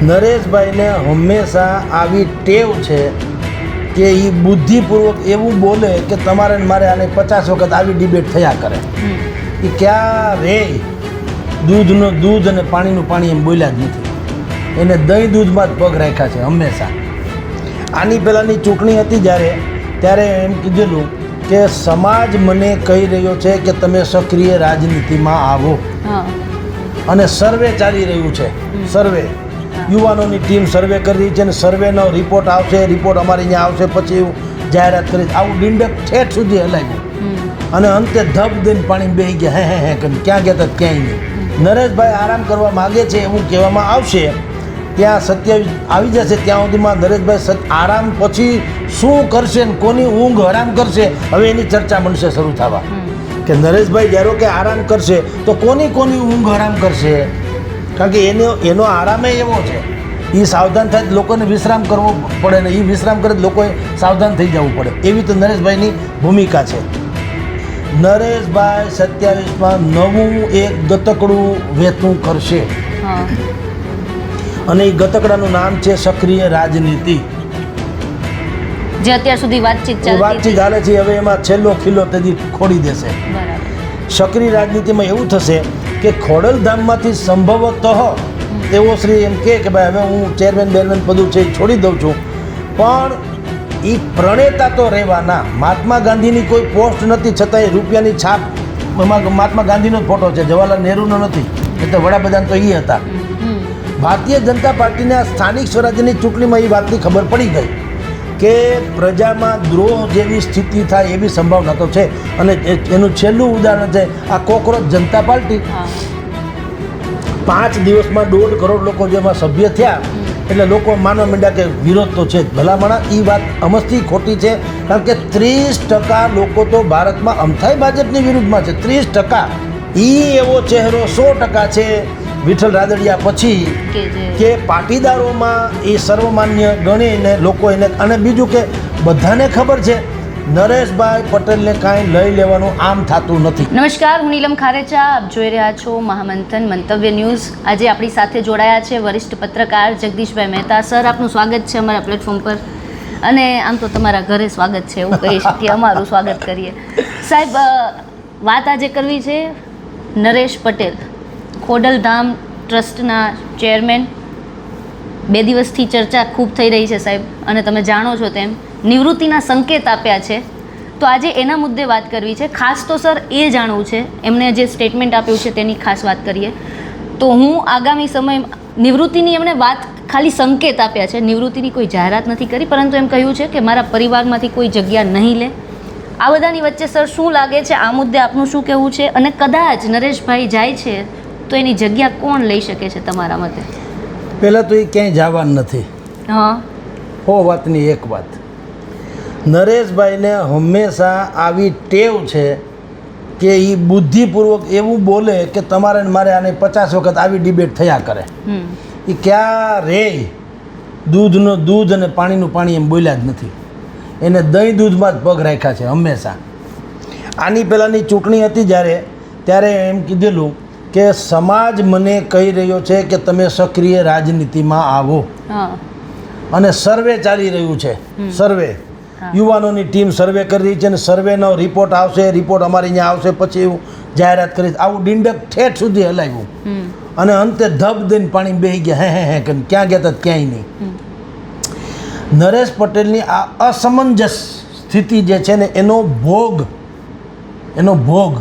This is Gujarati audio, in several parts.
નરેશભાઈને હંમેશા આવી ટેવ છે કે એ બુદ્ધિપૂર્વક એવું બોલે કે તમારે ને મારે આને 50 વખત આવી ડિબેટ થયા કરે. એ ક્યારે દૂધનો દૂધ અને પાણીનું પાણી એમ બોલ્યા જ નથી. એને દહીં દૂધમાં જ પગ રાખ્યા છે હંમેશા. આની પહેલાંની ચૂંટણી હતી ત્યારે એમ કીધેલું કે સમાજ મને કહી રહ્યો છે કે તમે સક્રિય રાજનીતિમાં આવો, અને સર્વે ચાલી રહ્યું છે. સર્વે યુવાનોની ટીમ સર્વે કરી રહી છે અને સર્વેનો રિપોર્ટ આવશે, રિપોર્ટ અમારે અહીંયા આવશે, પછી એવું જાહેરાત કરી. આવું ડીંડક ઠેઠ સુધી હલાવ્યું અને અંતે ધબ દઈને પાણી બેસી ગયા. હે કરીને ક્યાં ગયા હતા ક્યાંય નહીં. નરેશભાઈ આરામ કરવા માગે છે એવું કહેવામાં આવશે. ત્યાં 27 આવી જશે ત્યાં સુધીમાં નરેશભાઈ આરામ પછી શું કરશે ને કોની ઊંઘ હરામ કરશે, હવે એની ચર્ચા મળશે શરૂ થવા. કે નરેશભાઈ જ્યારે કે આરામ કરશે તો કોની ઊંઘ હરામ કરશે? કારણ કે એનો આરામે એવો છે. એ સાવધાન થાય લોકોને વિશ્રામ કરવો પડે ને એ વિશ્રામ કરે લોકોએ સાવધાન થઈ જવું પડે. એવી તો નરેશભાઈની ભૂમિકા છે. નરેશભાઈ 27માં નવું એક ગતકડું વેતું કરશે અને એ ગતકડાનું નામ છે સક્રિય રાજનીતિ. જે અત્યાર સુધી વાતચીત ચાલે છે, હવે એમાં છેલ્લો ખીલો તેથી ખોડી દેશે. સક્રિય રાજનીતિમાં એવું થશે કે ખોડલધામમાંથી સંભવતઃ તેઓ શ્રી એમ કે ભાઈ હવે હું ચેરમેન બેરમેન બધું છે છોડી દઉં છું, પણ એ પ્રણેતા તો રહેવાના. મહાત્મા ગાંધીની કોઈ પોસ્ટ નથી, છતાંય રૂપિયાની છાપ એમાં મહાત્મા ગાંધીનો જ ફોટો છે, જવાહરલાલ નહેરુનો નથી. એટલે વડાપ્રધાન તો એ હતા. ભારતીય જનતા પાર્ટીના સ્થાનિક સ્વરાજ્યની ચૂંટણીમાં એ વાતની ખબર પડી ગઈ કે પ્રજામાં દ્રોહ જેવી સ્થિતિ થાય એવી સંભાવના તો છે. અને એનું છેલ્લું ઉદાહરણ છે આ કોકરોચ જનતા પાર્ટી. 5 દિવસમાં 1.5 કરોડ લોકો જેમાં સભ્ય થયા એટલે લોકો માનવા માંડ્યા કે વિરોધ તો છે જ. ભલામણા એ વાત અમસ્તી ખોટી છે. કારણ કે 30% લોકો તો ભારતમાં અમથાય ભાજપની વિરુદ્ધમાં છે. 30% એ એવો ચહેરો 100% છે વિઠ્ઠલ રાદડિયા પછી કે પાટીદારોમાં એ સર્વમાન્ય ગણીને લોકો એને. અને બીજું કે બધાને ખબર છે નરેશભાઈ પટેલને કાંઈ લઈ લેવાનું આમ થતું નથી. નમસ્કાર, હું નીલમ ખારેચા, આપ જોઈ રહ્યા છો મહામંથન મંતવ્ય ન્યૂઝ. આજે આપણી સાથે જોડાયા છે વરિષ્ઠ પત્રકાર જગદીશભાઈ મહેતા. સર, આપનું સ્વાગત છે અમારા પ્લેટફોર્મ પર. અને આમ તો તમારા ઘરે સ્વાગત છે એવું કહી શકીએ, અમારું સ્વાગત કરીએ. સાહેબ, વાત આજે કરવી છે નરેશ પટેલ, ખોડલધામ ટ્રસ્ટના ચેરમેન. 2 દિવસથી ચર્ચા ખૂબ થઈ રહી છે સાહેબ, અને તમે જાણો છો તેમ નિવૃત્તિના સંકેત આપ્યા છે. તો આજે એના મુદ્દે વાત કરવી છે. ખાસ તો સર એ જાણવું છે, એમણે જે સ્ટેટમેન્ટ આપ્યું છે તેની ખાસ વાત કરીએ તો હું આગામી સમય નિવૃત્તિની એમણે વાત ખાલી સંકેત આપ્યા છે, નિવૃત્તિની કોઈ જાહેરાત નથી કરી, પરંતુ એમ કહ્યું છે કે મારા પરિવારમાંથી કોઈ જગ્યા નહીં લે. આ બધાની વચ્ચે સર શું લાગે છે, આ મુદ્દે આપનું શું કહેવું છે? અને કદાચ નરેશભાઈ જાય છે તો એની જગ્યા કોણ લઈ શકે છે તમારા મતે? પહેલાં તો એ ક્યાંય જવાનું નથી. વાતની એક વાત, નરેશભાઈને હંમેશા આવી ટેવ છે કે એ બુદ્ધિપૂર્વક એવું બોલે કે તમારે ને મારે આને 50 વખત આવી ડિબેટ થયા કરે. એ ક્યારે દૂધનો દૂધ અને પાણીનું પાણી એમ બોલ્યા જ નથી. એને દહીં દૂધમાં જ પગ રાખ્યા છે હંમેશા. આની પહેલાંની ચૂંટણી હતી ત્યારે એમ કીધેલું કે સમાજ મને કહી રહ્યો છે કે તમે સક્રિય રાજનીતિમાં આવો, અને સર્વે ચાલી રહ્યું છે. સર્વે યુવાનોની ટીમ સર્વે કરી રહી છે અને સર્વેનો રિપોર્ટ આવશે, રિપોર્ટ અમારે અહીંયા આવશે, પછી એવું જાહેરાત કરી. આવું ડીંડક ઠેઠ સુધી હલાવ્યું અને અંતે ધબ દઈને પાણી બેસી ગયા. હે કરીને ક્યાં ગયા હતા ક્યાંય નહીં. નરેશ પટેલની આ અસમંજસ સ્થિતિ જે છે ને એનો ભોગ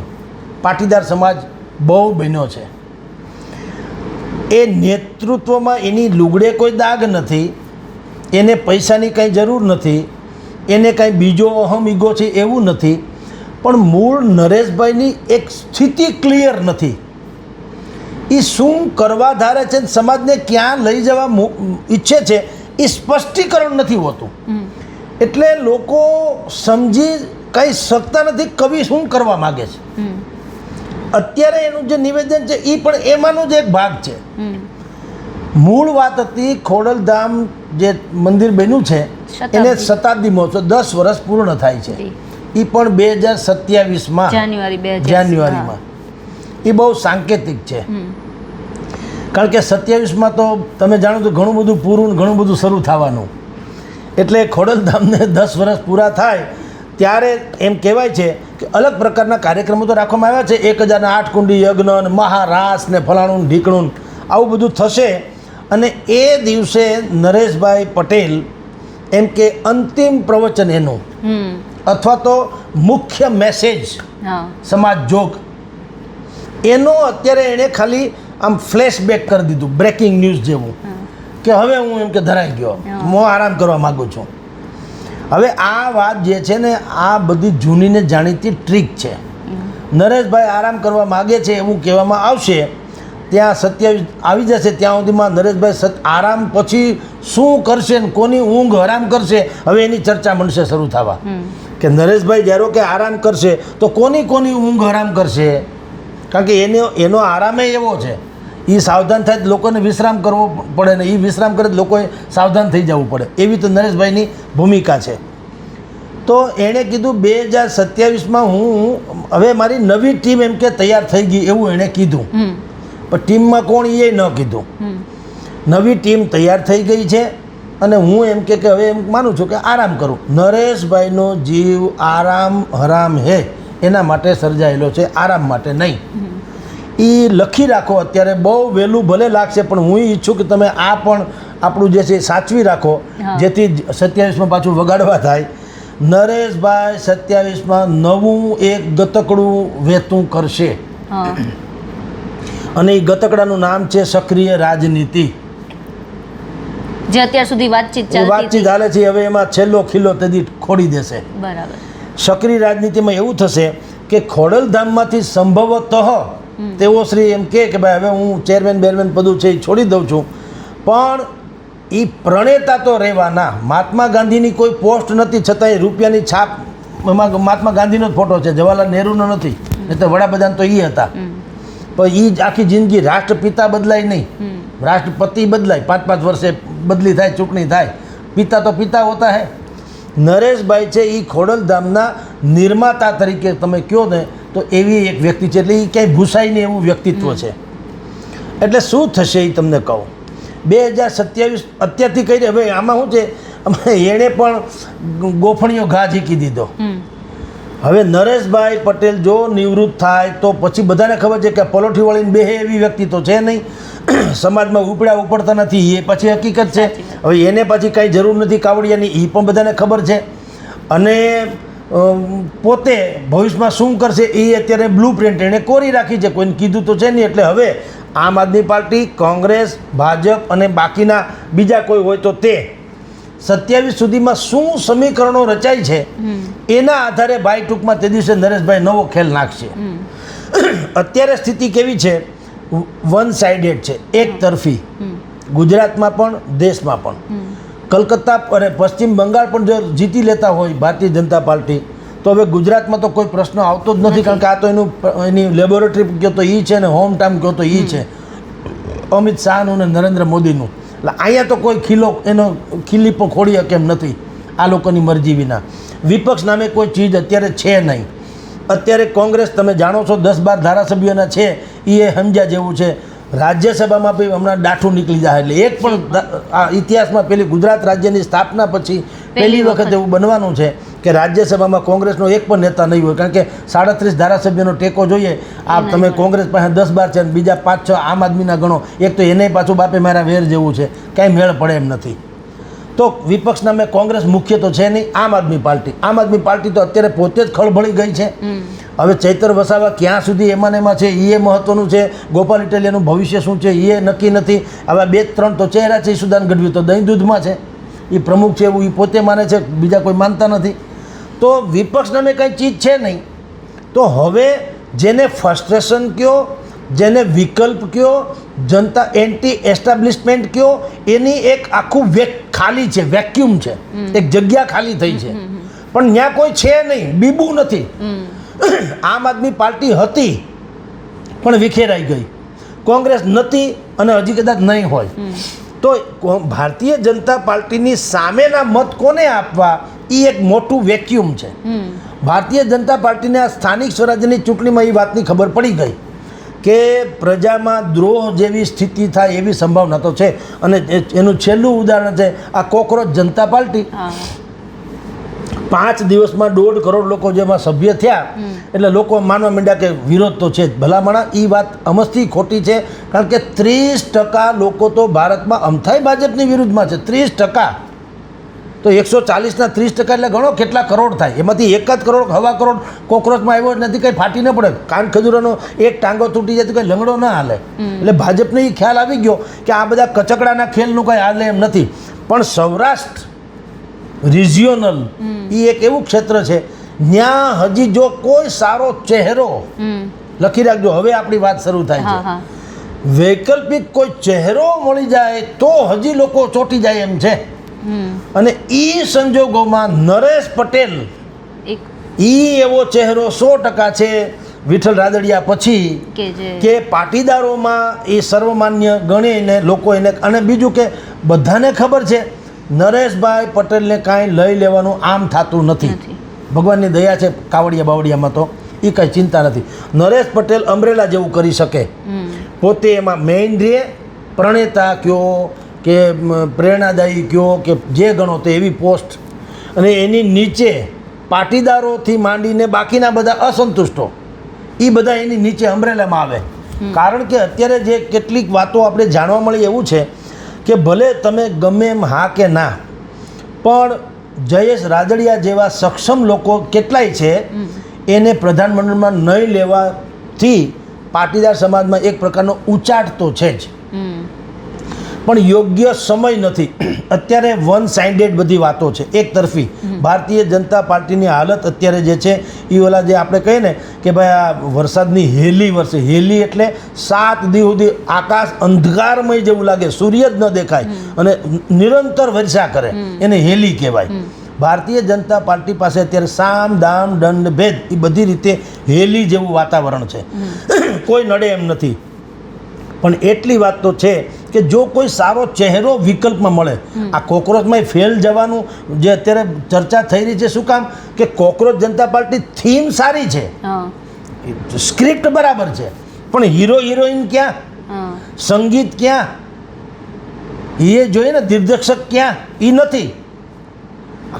પાટીદાર સમાજ બહુ બન્યો છે. એ નેતૃત્વમાં એની લુગડે કોઈ દાગ નથી, એને પૈસાની કંઈ જરૂર નથી, એને કાંઈ બીજો અહમ ઈગો છે એવું નથી, પણ મૂળ નરેશભાઈની એક સ્થિતિ ક્લિયર નથી. એ શું કરવા ધારે છે, સમાજને ક્યાં લઈ જવા ઈચ્છે છે એ સ્પષ્ટીકરણ નથી હોતું. એટલે લોકો સમજી કંઈ શકતા નથી કવિ શું કરવા માગે છે. અત્યારે એનું જે નિવેદન છે એ પણ એમાંનો જ એક ભાગ છે. મૂળ વાત હતી ખોડલધામ જે મંદિર બન્યું છે એને શતાબ્દી મહોત્સવ 10 વર્ષ પૂર્ણ થાય છે. એ પણ 2027માં જાન્યુઆરીમાં. એ બહુ સાંકેતિક છે. કારણ કે 27માં તો તમે જાણો તો ઘણું બધું પૂરું ને ઘણું બધું શરૂ થવાનું, એટલે ખોડલધામને 10 વર્ષ પૂરા થાય ત્યારે એમ કહેવાય છે કે અલગ પ્રકારના કાર્યક્રમો તો રાખવામાં આવ્યા છે. 1008 કુંડી યજ્ઞ ને મહારાસ ને ફલાણું ને ઢીકણું આવું બધું થશે. અને એ દિવસે નરેશભાઈ પટેલ એમ કે અંતિમ પ્રવચન એનું અથવા તો મુખ્ય મેસેજ સમાજ જોગ એનો અત્યારે એણે ખાલી આમ ફ્લેશબેક કરી દીધું, બ્રેકિંગ ન્યૂઝ જેવું કે હવે હું એમ કે ધરાઈ ગયો, હું આરામ કરવા માગું છું. હવે આ વાત જે છે ને આ બધી જૂનીને જાણીતી ટ્રીક છે. નરેશભાઈ આરામ કરવા માગે છે એવું કહેવામાં આવશે, ત્યાં 27 આવી જશે ત્યાં સુધીમાં નરેશભાઈ આરામ પછી શું કરશે ને કોની ઊંઘ હરામ કરશે હવે એની ચર્ચા મળશે શરૂ થવા કે નરેશભાઈ જ્યારે કે આરામ કરશે તો કોની ઊંઘ હરામ કરશે. કારણ કે એનો આરામે એવો છે, એ સાવધાન થાય તો લોકોને વિશ્રામ કરવો પડે ને એ વિશ્રામ કરે તો લોકોએ સાવધાન થઈ જવું પડે, એવી તો નરેશભાઈની ભૂમિકા છે. તો એણે કીધું 2027માં હું હવે મારી નવી ટીમ એમ કે તૈયાર થઈ ગઈ એવું એણે કીધું, પણ ટીમમાં કોણ એ ન કીધું. નવી ટીમ તૈયાર થઈ ગઈ છે અને હું એમ કે હવે એમ માનું છું કે આરામ કરું. નરેશભાઈનો જીવ આરામ હરામ હે એના માટે સર્જાયેલો છે, આરામ માટે નહીં. એ લખી રાખો અત્યારે, બહુ વહેલું ભલે લાગશે પણ હું ઈચ્છું કે તમે આ પણ આપણું જે છે સાચવી રાખો જેથી 27માં પાછું વગાડવા થાય. નરેશભાઈ 27માં નવું એક ગતકડું વહેતું કરશે અને એ ગતકડાનું નામ છે સક્રિય રાજનીતિ. જે અત્યાર સુધી વાતચીત ચાલે છે, હવે એમાં છેલ્લો ખીલો તેથી ખોડી દેશે. બરાબર. સક્રિય રાજનીતિમાં એવું થશે કે ખોડલધામમાંથી સંભવતઃ તેઓ શ્રી એમ કે ભાઈ હવે હું ચેરમેન બેરમેન પદું છે એ છોડી દઉં છું, પણ એ પ્રણેતા તો રહેવાના. મહાત્મા ગાંધીની કોઈ પોસ્ટ નથી છતાંય રૂપિયાની છાપ એમાં મહાત્મા ગાંધીનો જ ફોટો છે, જવાહરલાલ નહેરુનો નથી, નહીં તો વડાપ્રધાન તો એ હતા. પણ એ જ આખી જિંદગી રાષ્ટ્રપિતા બદલાય નહીં, રાષ્ટ્રપતિ બદલાય, 5-5 વર્ષે બદલી થાય, ચૂંટણી થાય, પિતા તો પિતા હોતા હે. નરેશભાઈ છે એ ખોડલધામના નિર્માતા તરીકે તમે કહો ને તો એવી એક વ્યક્તિ છે, એટલે એ ક્યાંય ભૂસાય નહીં એવું વ્યક્તિત્વ છે. એટલે શું થશે એ તમને કહું. 2027 અત્યારથી કહી દે. હવે આમાં શું છે, એણે પણ ગોફણીઓ ઘા ઝીકી દીધો. હવે નરેશભાઈ પટેલ જો નિવૃત્ત થાય તો પછી બધાને ખબર છે કે પલોઠી વળીને બેહે એવી વ્યક્તિ તો છે નહીં, સમાજમાં ઉપડતા નથી, એ પછી હકીકત છે. હવે એને પછી કાંઈ જરૂર નથી કાવડિયાની, એ પણ બધાને ખબર છે. અને પોતે ભવિષ્યમાં શું કરશે એ અત્યારે બ્લુ પ્રિન્ટ એણે કોરી રાખી છે, કોઈને કીધું તો છે નહીં. એટલે હવે આમ આદમી પાર્ટી, કોંગ્રેસ, ભાજપ અને બાકીના બીજા કોઈ હોય તો તે 27 સુધીમાં શું સમીકરણો રચાય છે એના આધારે ભાઈ ટૂંકમાં તે દિવસે નરેશભાઈ નવો ખેલ નાખશે. અત્યારે સ્થિતિ કેવી છે, વન સાઇડેડ છે, એક તરફી, ગુજરાતમાં પણ દેશમાં પણ. કલકત્તા અને પશ્ચિમ બંગાળ પણ જો જીતી લેતા હોય ભારતીય જનતા પાર્ટી તો હવે ગુજરાતમાં તો કોઈ પ્રશ્ન આવતો જ નથી, કારણ કે આ તો એની લેબોરેટરી કહો તો એ છે ને હોમ ટાઉન કહો તો એ છે અમિત શાહનું ને નરેન્દ્ર મોદીનું. એટલે અહીંયા તો કોઈ ખીલી પણ ખોડી શકે એમ નથી આ લોકોની મરજી વિના. વિપક્ષ નામે કોઈ ચીજ અત્યારે છે નહીં. અત્યારે કોંગ્રેસ તમે જાણો છો 10-12 ધારાસભ્યોના છે, એ સમજ્યા જેવું છે. રાજ્યસભામાં બી હમણાં દાઠું નીકળી જાય. એટલે એક પણ આ ઇતિહાસમાં પેલી ગુજરાત રાજ્યની સ્થાપના પછી પહેલી વખત એવું બનવાનું છે કે રાજ્યસભામાં કોંગ્રેસનો એક પણ નેતા નહીં હોય, કારણ કે 37 ધારાસભ્યોનો ટેકો જોઈએ. આ તમે કોંગ્રેસ પાસે 10-12 છે અને બીજા 5-6 આમ આદમીના ગણો, એક તો એને પાછું બાપે મારા વેર જેવું છે, કાંઈ મેળ પડે એમ નથી. તો વિપક્ષ નામે કોંગ્રેસ મુખ્ય તો છે નહીં, આમ આદમી પાર્ટી તો અત્યારે પોતે જ ખળભળી ગઈ છે. હવે ચૈતર વસાવા ક્યાં સુધી એમાં છે એ મહત્વનું છે, ગોપાલ ઇટાલિયાનું ભવિષ્ય શું છે એ નક્કી નથી. આવા 2-3 તો ચહેરા છે, ઈશુદાન ગઢવી તો દહીં દૂધમાં છે, એ પ્રમુખ છે એવું એ પોતે માને છે, બીજા કોઈ માનતા નથી. તો વિપક્ષ નામે કંઈ ચીજ છે નહીં. તો હવે જેને ફ્રસ્ટ્રેશન કહો, જેને વિકલ્પ કહો, જનતા એન્ટી એસ્ટાબ્લિશમેન્ટ કહો, એની એક આખું ખાલી છે, વેક્યુમ છે, એક જગ્યા ખાલી થઈ છે. પણ ત્યાં કોઈ છે નહીં, બીબું નથી. આમ આદમી પાર્ટી હતી પણ વિખેરાઈ ગઈ, કોંગ્રેસ નથી અને હજી કદાચ નહીં હોય. તો ભારતીય જનતા પાર્ટીની સામેના મત કોને આપવા એ એક મોટું વેક્યુમ છે. ભારતીય જનતા પાર્ટીને આ સ્થાનિક સ્વરાજ્યની ચૂંટણીમાં એ વાતની ખબર પડી ગઈ કે પ્રજામાં દ્રોહ જેવી સ્થિતિ થાય એવી સંભાવના તો છે. અને એનું છેલ્લું ઉદાહરણ છે આ કોકરોચ જનતા પાર્ટી. 5 દિવસમાં 1.5 કરોડ લોકો જેમાં સભ્ય થયા એટલે લોકો માનવા માંડ્યા કે વિરોધ તો છે જ. ભલામણા એ વાત અમસ્તી ખોટી છે, કારણ કે 30% લોકો તો ભારતમાં અમથાય ભાજપની વિરુદ્ધમાં છે. 30%. તો 140ના 30% એટલે ગણો કેટલા કરોડ થાય. એમાંથી 1 કરોડ 1.25 કરોડ કોકરોચમાં આવ્યો નથી, કંઈ ફાટી ન પડે. કાન ખજૂરોનો એક ટાંગો તૂટી જાય તો કંઈ લંગડો ના હાલે. એટલે ભાજપને એ ખ્યાલ આવી ગયો કે આ બધા કચકડાના ખેલનું કંઈ હાલે એમ નથી. પણ સૌરાષ્ટ્ર રિજિયોનલ એ એક એવું ક્ષેત્ર છે ત્યાં હજી જો કોઈ સારો ચહેરો, લખી રાખજો હવે આપણી વાત શરૂ થાય છે, વૈકલ્પિક કોઈ ચહેરો મળી જાય તો હજી લોકો ચોંટી જાય એમ છે. અને એ સંજોગોમાં નરેશ પટેલ એવો ચહેરો 100% છે વિઠ્ઠલ રાદડિયા પછી કે પાટીદારોમાં એ સર્વમાન્ય ગણીને લોકો એને. અને બીજું કે બધાને ખબર છે નરેશભાઈ પટેલને કાંઈ લઈ લેવાનું આમ થતું નથી. ભગવાનની દયા છે કાવડિયા બાવડિયામાં તો એ કાંઈ ચિંતા નથી. નરેશ પટેલ અમરેલા જેવું કરી શકે. પોતે એમાં મેઇન રે, પ્રણેતા કયો કે પ્રેરણાદાયી કયો કે જે ગણો તો એવી પોસ્ટ. અને એની નીચે પાટીદારોથી માંડીને બાકીના બધા અસંતુષ્ટો એ બધા એની નીચે અમરેલામાં આવે. કારણ કે અત્યારે જે કેટલીક વાતો આપણે જાણવા મળી એવું છે કે ભલે તમે ગમે એમ હા કે ના, પણ જયેશ રાદડિયા જેવા સક્ષમ લોકો કેટલાય છે એને પ્રધાનમંડળમાં નહીં લેવાથી પાટીદાર સમાજમાં એક પ્રકારનો ઉચાટ તો છે જ. પણ યોગ્ય સમય નથી. અત્યારે વન સાઇડેડ બધી વાતો છે, એક તરફી. ભારતીય જનતા પાર્ટીની હાલત અત્યારે જે છે એ ઓલા જે આપણે કહીએ ને કે ભાઈ આ વરસાદની હેલી વરસે. હેલી એટલે 7 દિવસ સુધી આકાશ અંધકારમય જેવું લાગે, સૂર્ય જ ન દેખાય અને નિરંતર વર્ષા કરે, એને હેલી કહેવાય. ભારતીય જનતા પાર્ટી પાસે અત્યારે સામ દામ દંડ ભેદ એ બધી રીતે હેલી જેવું વાતાવરણ છે. કોઈ નડે એમ નથી. પણ એટલી વાત તો છે કે જો કોઈ સારો ચહેરો વિકલ્પમાં મળે. આ કોકરોચમાં ફેલ જવાનું જે અત્યારે ચર્ચા થઈ રહી છે, શું કામ કે કોકરોચ જનતા પાર્ટી થીમ સારી છે, સ્ક્રિપ્ટ બરાબર છે, પણ હીરો હિરોઈન ક્યાં, સંગીત ક્યાં, એ જોઈએ ને દિગ્દર્શક ક્યાં, એ નથી.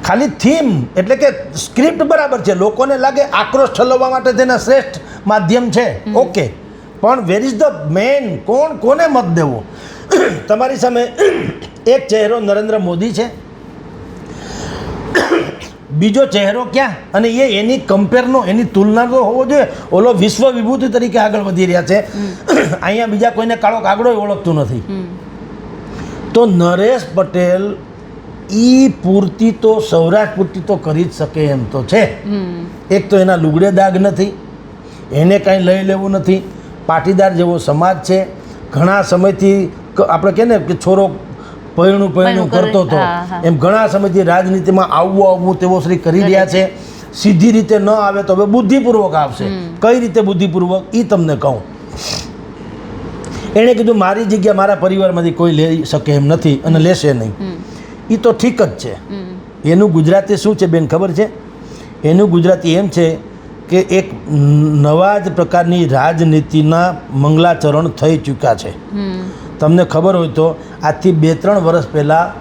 ખાલી થીમ એટલે કે સ્ક્રિપ્ટ બરાબર છે, લોકોને લાગે આક્રોશ ઠલવવા માટે તેના શ્રેષ્ઠ માધ્યમ છે, ઓકે. પણ વેર ઇઝ ધ મેન, કોને મત દેવો? તમારી સામે એક ચહેરો નરેન્દ્ર મોદી છે, બીજો ચહેરો ક્યાં? અને એની કમ્પેરનો, એની તુલના તો હોવો જોઈએ. ઓલો વિશ્વ વિભૂતિ તરીકે આગળ વધી રહ્યા છે, અહીંયા બીજા કોઈને કાળો કાગડો ઓળખતું નથી. તો નરેશ પટેલ ઈ પૂર્તિ તો સૌરાષ્ટ્ર પૂર્તિ તો કરી જ શકે એમ તો છે. એક તો એના લુગડે દાગ નથી, એને કાંઈ લઈ લેવું નથી, પાટીદાર જેવો સમાજ છે. ઘણા સમયથી આપણે કહે ને કે છોરો પૈણું કરતો હતો એમ ઘણા સમયથી રાજનીતિમાં આવવું તેવો શ્રી કરી રહ્યા છે. સીધી રીતે ન આવે તો હવે બુદ્ધિપૂર્વક આવશે. કઈ રીતે બુદ્ધિપૂર્વક એ તમને કહું. એણે કીધું મારી જગ્યા મારા પરિવારમાંથી કોઈ લઈ શકે એમ નથી અને લેશે નહીં. એ તો ઠીક જ છે. એનું ગુજરાતી શું છે બેન ખબર છે? એનું ગુજરાતી એમ છે કે એક નવા જ પ્રકારની રાજનીતિના મંગલાચરણ થઈ ચૂક્યા છે. તમને ખબર હોય તો આજથી 2-3 વર્ષ પહેલાં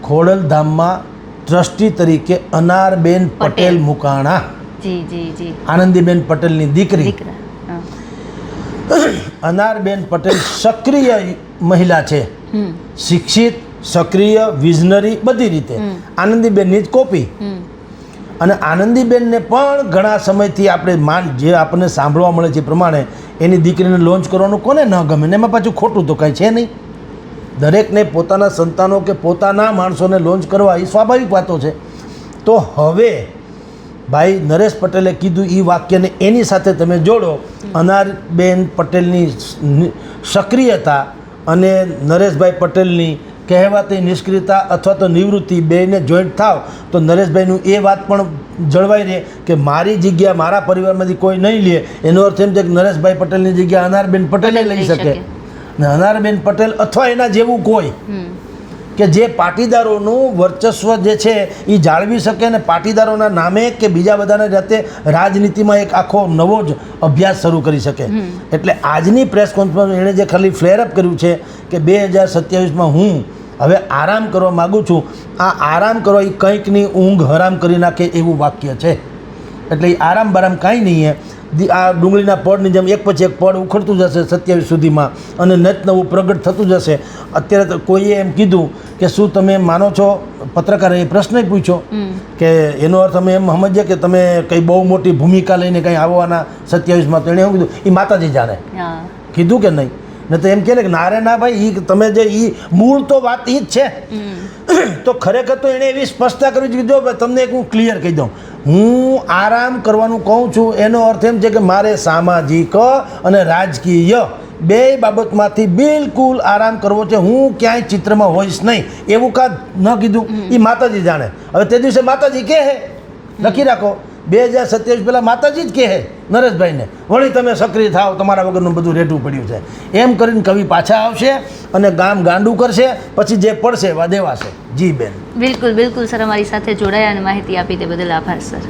ખોડલધામમાં ટ્રસ્ટી તરીકે અનારબેન પટેલ મુકાણા, આનંદીબેન પટેલની દીકરી. અનારબેન પટેલ સક્રિય મહિલા છે, શિક્ષિત, સક્રિય, વિઝનરી, બધી રીતે આનંદીબેનની જ કોપી. અને આનંદીબેનને પણ ઘણા સમયથી આપણે જે આપણને સાંભળવા મળે છે પ્રમાણે એની દીકરીને લોન્ચ કરવાનું કોને ન ગમે ને? એમાં પાછું ખોટું તો કાંઈ છે નહીં. દરેકને પોતાના સંતાનો કે પોતાના માણસોને લોન્ચ કરવા એ સ્વાભાવિક વાતો છે. તો હવે ભાઈ નરેશ પટેલે કીધું એ વાક્યને એની સાથે તમે જોડો, અનારબેન પટેલની સક્રિયતા અને નરેશભાઈ પટેલની કહેવાતી નિષ્ક્રિયતા અથવા તો નિવૃત્તિ બેને જોઈન્ટ થાવ તો નરેશભાઈનું એ વાત પણ જળવાઈ રહે કે મારી જગ્યા મારા પરિવારમાંથી કોઈ નહીં લે. એનો અર્થ એમ છે કે નરેશભાઈ પટેલની જગ્યા અનારબેન પટેલે લઈ શકે ને અનારબેન પટેલ અથવા એના જેવું કોઈ. કે જે પાટીદારોનું વર્ચસ્વ જે છે એ જાળવી શકે અને પાટીદારોના નામે કે બીજા બધાને જાતે રાજનીતિમાં એક આખો નવો જ અભ્યાસ શરૂ કરી શકે. એટલે આજની પ્રેસ કોન્ફરન્સ એણે જે ખાલી ફ્લેરઅપ કર્યું છે કે 2027માં હું હવે આરામ કરવા માગું છું. આ આરામ કરવા એ કંઈકની ઊંઘ હરામ કરી નાખે એવું વાક્ય છે. એટલે એ આરામ બારામ કાંઈ નહીં. આ ડુંગળીના પડની જેમ એક પછી એક પડ ઉખડતું જશે 27 સુધીમાં અને નત નવું પ્રગટ થતું જશે. અત્યારે તો કોઈએ એમ કીધું કે શું તમે માનો છો, પત્રકારે એ પ્રશ્ન પૂછ્યો કે એનો અર્થ અમે એમ સમજીએ કે તમે કંઈ બહુ મોટી ભૂમિકા લઈને કંઈ આવવાના 27માં. તો એણે એવું કીધું એ માતાજી જાણે કીધું કે નહીં. ને તો એમ કહે કે ના રે ના ભાઈ, એ તમે જે એ મૂળ તો વાત એ જ છે. તો ખરેખર તો એણે એવી સ્પષ્ટતા કરી છે કે જો ભાઈ તમને એક હું ક્લિયર કહી દઉં, હું આરામ કરવાનું કહું છું એનો અર્થ એમ છે કે મારે સામાજિક અને રાજકીય બે બાબતમાંથી બિલકુલ આરામ કરવો છે. હું ક્યાંય ચિત્રમાં હોઈશ નહીં એવું કાં ન કીધું. એ માતાજી જાણે. હવે તે દિવસે માતાજી કહે લખી રાખો 2027 પહેલાં માતાજી જ કહે નરેશભાઈને, વળી તમે સક્રિય થાવ, તમારા વગરનું બધું રેઢું પડ્યું છે એમ કરીને કવિ પાછા આવશે અને ગામ ગાંડું કરશે. પછી જે પડશે એવા દેવાશે. જી બેન. બિલકુલ બિલકુલ સર, અમારી સાથે જોડાયા અને માહિતી આપી તે બદલ આભાર સર.